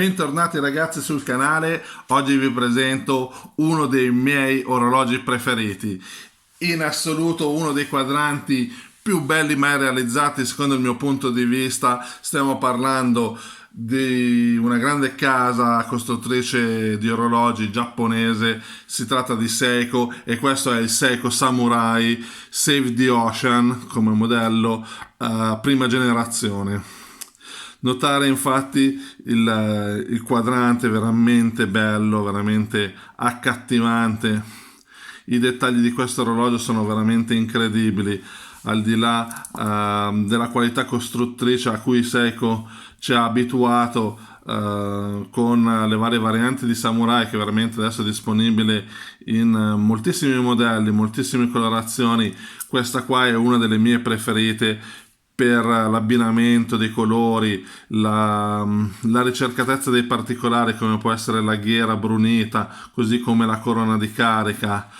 Bentornati ragazzi sul canale, oggi vi presento uno dei miei orologi preferiti, in assoluto uno dei quadranti più belli mai realizzati secondo il mio punto di vista. Stiamo parlando di una grande casa costruttrice di orologi giapponese, si tratta di Seiko e questo è il Seiko Samurai Save the Ocean come modello prima generazione. Notare infatti il quadrante veramente bello, veramente accattivante. I dettagli di questo orologio sono veramente incredibili, al di là della qualità costruttrice a cui Seiko ci ha abituato con le varie varianti di Samurai, che veramente adesso è disponibile in moltissimi modelli, moltissime colorazioni. Questa qua è una delle mie preferite per l'abbinamento dei colori, la ricercatezza dei particolari, come può essere la ghiera brunita, così come la corona di carica.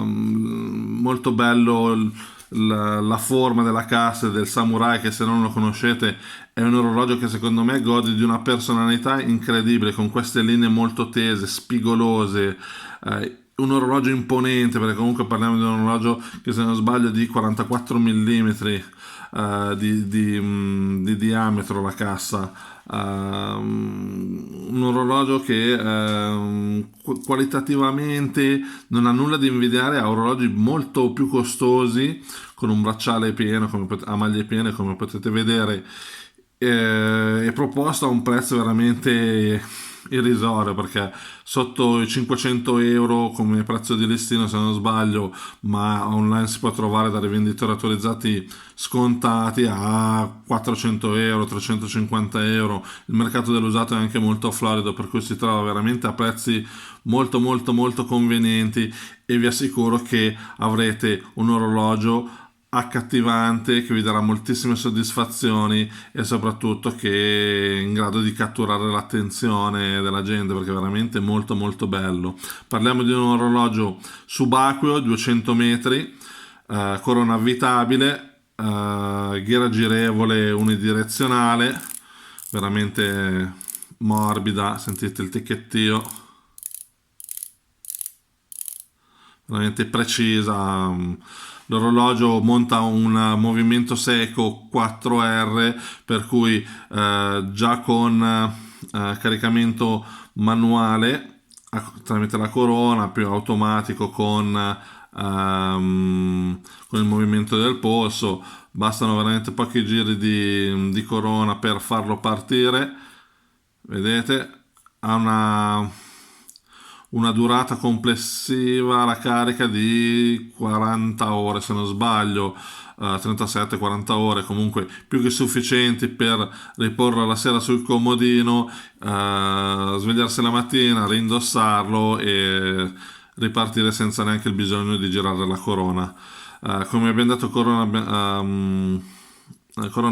Molto bello la forma della cassa del Samurai, che se non lo conoscete è un orologio che secondo me gode di una personalità incredibile, con queste linee molto tese, spigolose, un orologio imponente, perché comunque parliamo di un orologio che, se non sbaglio, di 44 mm di diametro la cassa. Un orologio che qualitativamente non ha nulla di invidiare a orologi molto più costosi, con un bracciale pieno, a maglie piene, come potete vedere. È proposto a un prezzo veramente irrisorio, perché sotto i 500 euro come prezzo di listino, se non sbaglio, ma online si può trovare da rivenditori autorizzati scontati a 400 euro, 350 euro. Il mercato dell'usato è anche molto florido, per cui si trova veramente a prezzi molto molto molto convenienti, e vi assicuro che avrete un orologio accattivante che vi darà moltissime soddisfazioni, e soprattutto che è in grado di catturare l'attenzione della gente, perché è veramente molto molto bello. Parliamo di un orologio subacqueo, 200 metri, corona avvitabile, ghiera girevole unidirezionale, veramente morbida, sentite il ticchettio, veramente precisa. L'orologio monta un movimento Seiko 4R, per cui già con caricamento manuale tramite la corona, più automatico con il movimento del polso, bastano veramente pochi giri di corona per farlo partire. Vedete, ha una durata complessiva la carica di 40 ore, se non sbaglio, 37-40 ore, comunque più che sufficienti per riporlo la sera sul comodino, svegliarsi la mattina, rindossarlo e ripartire senza neanche il bisogno di girare la corona. Come abbiamo detto, corona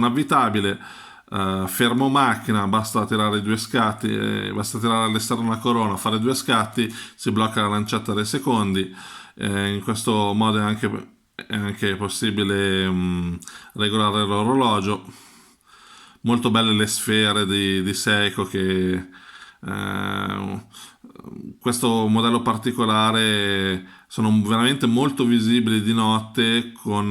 avvitabile. Fermo macchina, basta tirare due scatti, basta tirare all'esterno la corona, fare due scatti, si blocca la lancetta dei secondi. In questo modo è anche possibile regolare l'orologio. Molto belle le sfere di Seiko, che questo modello particolare sono veramente molto visibili di notte, con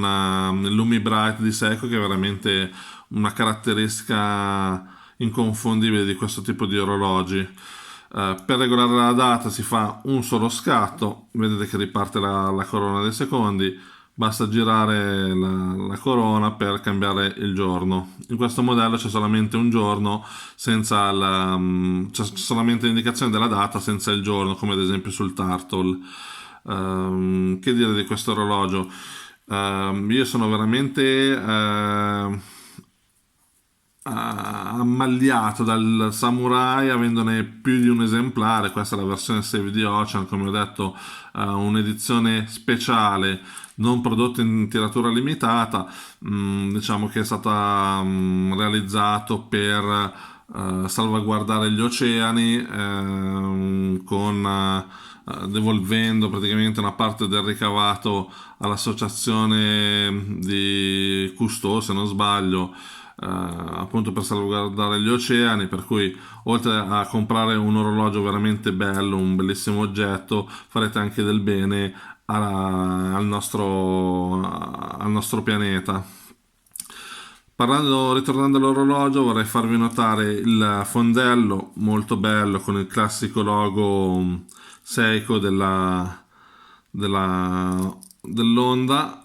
il Lumi Bright di Seiko, che è veramente una caratteristica inconfondibile di questo tipo di orologi. Per regolare la data si fa un solo scatto, vedete che riparte la corona dei secondi, basta girare la corona per cambiare il giorno. In questo modello c'è solamente un giorno, c'è solamente l'indicazione della data senza il giorno, come ad esempio sul Turtle. Che dire di questo orologio? Io sono veramente ammagliato dal Samurai, avendone più di un esemplare. Questa è la versione Save the Ocean, come ho detto, un'edizione speciale, non prodotta in tiratura limitata. Diciamo che è stata realizzato per salvaguardare gli oceani, devolvendo praticamente una parte del ricavato all'associazione di Cousteau, se non sbaglio, appunto per salvaguardare gli oceani, per cui oltre a comprare un orologio veramente bello, un bellissimo oggetto, farete anche del bene al nostro pianeta. Ritornando all'orologio, vorrei farvi notare il fondello molto bello con il classico logo Seiko dell'Honda,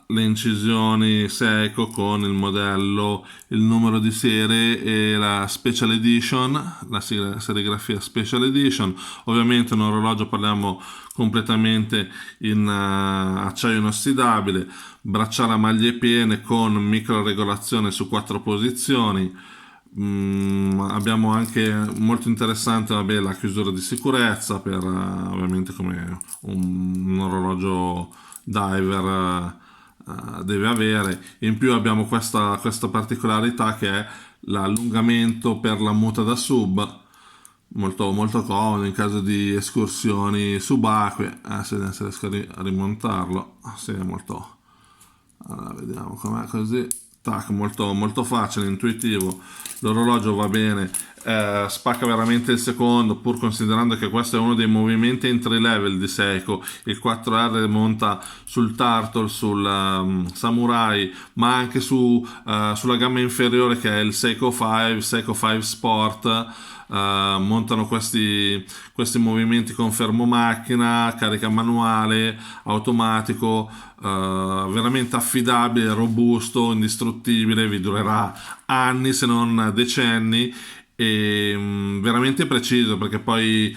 le incisioni Seiko con il modello, il numero di serie e la Special Edition, la serigrafia Special Edition. Ovviamente un orologio, parliamo completamente in acciaio inossidabile, bracciale a maglie piene con micro regolazione su 4 posizioni. Abbiamo anche molto interessante, vabbè, la chiusura di sicurezza per ovviamente come un orologio diver deve avere. In più abbiamo questa particolarità che è l'allungamento per la muta da sub, molto, molto comodo in caso di escursioni subacquee, se riesco a rimontarlo, sì, è molto. Allora, vediamo com'è così. Tac, molto, molto facile, intuitivo. L'orologio va bene, spacca veramente il secondo, pur considerando che questo è uno dei movimenti entry level di Seiko. Il 4R monta sul Turtle, sul Samurai, ma anche sulla gamma inferiore che è il Seiko 5 Sport. Montano questi movimenti con fermo macchina, carica manuale, automatico, veramente affidabile, robusto, indistruttibile, vi durerà anni se non decenni, e veramente preciso, perché poi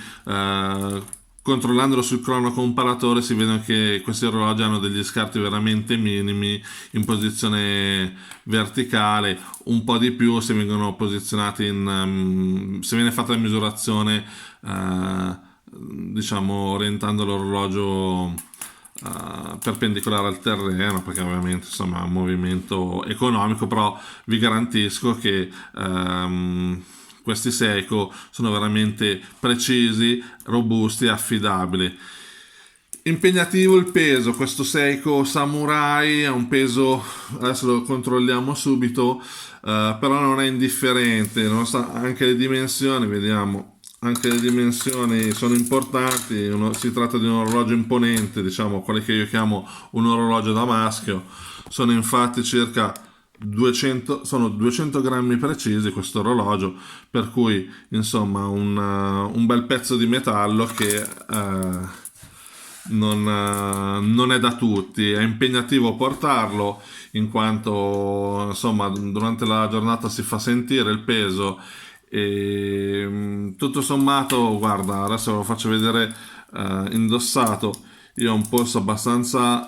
controllandolo sul crono comparatore si vede che questi orologi hanno degli scarti veramente minimi in posizione verticale, un po' di più se vengono posizionati se viene fatta la misurazione diciamo orientando l'orologio perpendicolare al terreno, perché ovviamente insomma è un movimento economico, però vi garantisco che questi Seiko sono veramente precisi, robusti e affidabili. Impegnativo il peso, questo Seiko Samurai ha un peso, adesso lo controlliamo subito, però non è indifferente, anche le dimensioni, vediamo, anche le dimensioni sono importanti, si tratta di un orologio imponente, diciamo, quello che io chiamo un orologio da maschio, sono infatti circa 200 grammi precisi questo orologio, per cui insomma un bel pezzo di metallo che non è da tutti, è impegnativo portarlo in quanto insomma durante la giornata si fa sentire il peso, e tutto sommato, guarda, adesso ve lo faccio vedere indossato. Io ho un polso abbastanza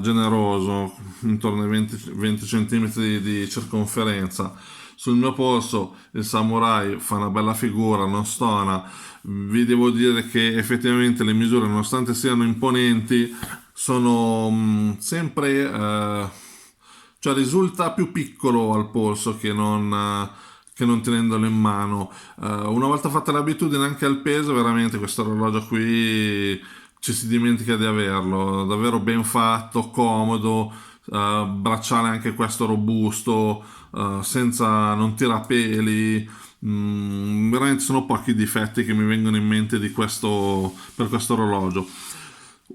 generoso, intorno ai 20 cm di circonferenza. Sul mio polso il Samurai fa una bella figura, non stona. Vi devo dire che effettivamente le misure, nonostante siano imponenti, sono sempre cioè risulta più piccolo al polso che non tenendolo in mano. Una volta fatta l'abitudine anche al peso, veramente questo orologio qui ci si dimentica di averlo, davvero ben fatto, comodo, bracciale anche questo robusto, senza, non tira peli. Veramente sono pochi difetti che mi vengono in mente per questo orologio.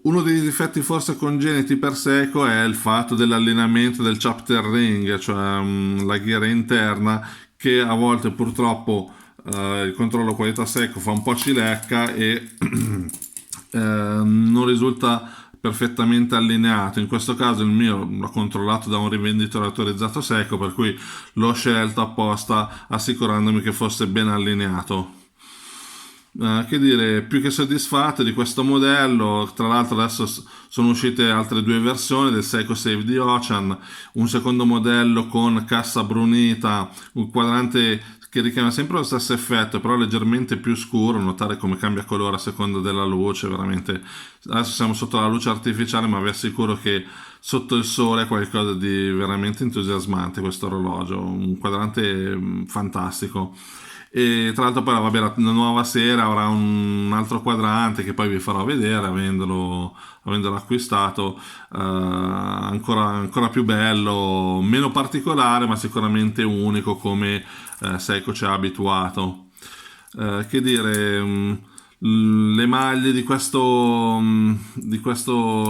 Uno dei difetti forse congeniti per Seiko è il fatto dell'allineamento del chapter ring, cioè la ghiera interna, che a volte purtroppo il controllo qualità Seiko fa un po' cilecca e non risulta perfettamente allineato. In questo caso il mio l'ho controllato da un rivenditore autorizzato Seiko, per cui l'ho scelto apposta assicurandomi che fosse ben allineato. Che dire, più che soddisfatto di questo modello. Tra l'altro adesso sono uscite altre 2 versioni del Seiko Save the Ocean, un secondo modello con cassa brunita, un quadrante che richiama sempre lo stesso effetto, però leggermente più scuro. Notare come cambia colore a seconda della luce, veramente. Adesso siamo sotto la luce artificiale, ma vi assicuro che sotto il sole è qualcosa di veramente entusiasmante questo orologio, un quadrante fantastico. E tra l'altro poi vabbè, la nuova serie avrà un altro quadrante che poi vi farò vedere avendolo acquistato, ancora più bello, meno particolare ma sicuramente unico come Seiko ci ha abituato. Che dire, le maglie di questo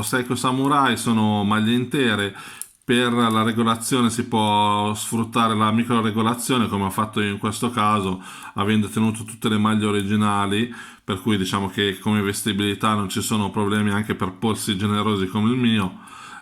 Seiko Samurai sono maglie intere. Per la regolazione si può sfruttare la micro regolazione come ho fatto io in questo caso, avendo tenuto tutte le maglie originali, per cui diciamo che come vestibilità non ci sono problemi anche per polsi generosi come il mio.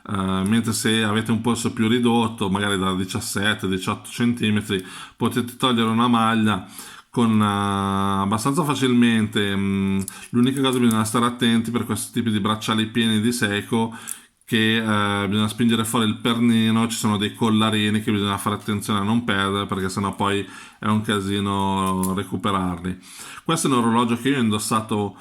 Mentre se avete un polso più ridotto, magari da 17-18 cm, potete togliere una maglia abbastanza facilmente. L'unica cosa che bisogna stare attenti per questi tipi di bracciali pieni di Seiko che bisogna spingere fuori il pernino, ci sono dei collarini che bisogna fare attenzione a non perdere perché sennò poi è un casino recuperarli. Questo è un orologio che io ho indossato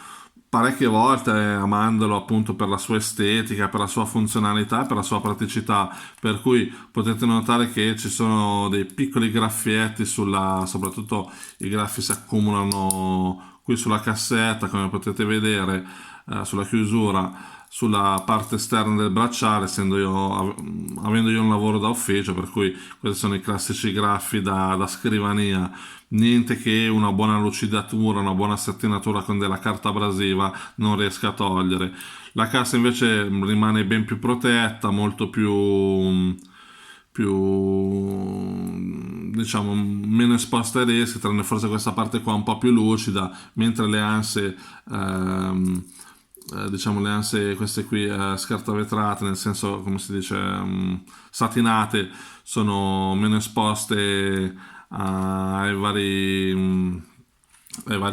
parecchie volte, amandolo appunto per la sua estetica, per la sua funzionalità, per la sua praticità, per cui potete notare che ci sono dei piccoli graffietti soprattutto i graffi si accumulano qui sulla cassetta, come potete vedere, sulla chiusura, sulla parte esterna del bracciale, avendo io un lavoro da ufficio, per cui questi sono i classici graffi da scrivania. Niente che una buona lucidatura, una buona settinatura con della carta abrasiva non riesca a togliere. La cassa invece rimane ben più protetta, molto diciamo meno esposta ai rischi, tranne forse questa parte qua un po' più lucida, mentre le anse diciamo le anse queste qui scartavetrate, nel senso come si dice satinate, sono meno esposte ai vari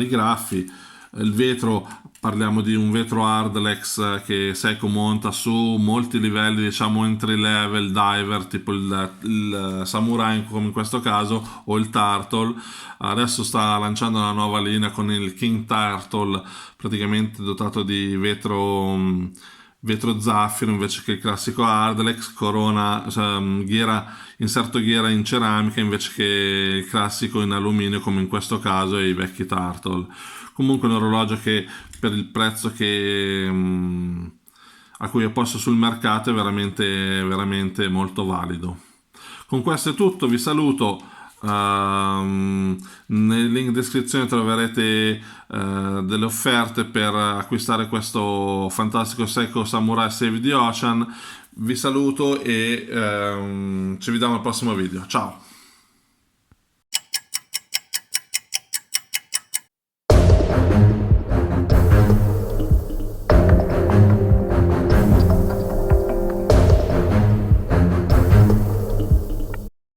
graffi. Il vetro, parliamo di un vetro Hardlex che Seiko monta su molti livelli, diciamo entry level diver, tipo il Samurai come in questo caso, o il Turtle. Adesso sta lanciando una nuova linea con il King Turtle, praticamente dotato di vetro zaffiro invece che il classico Hardlex, corona, cioè, inserto ghiera in ceramica invece che il classico in alluminio come in questo caso e i vecchi Turtle. Comunque un orologio che per il prezzo a cui è posto sul mercato è veramente, veramente molto valido. Con questo è tutto, vi saluto. Nel link descrizione troverete delle offerte per acquistare questo fantastico Seiko Samurai Save the Ocean. Vi saluto e ci vediamo al prossimo video. Ciao!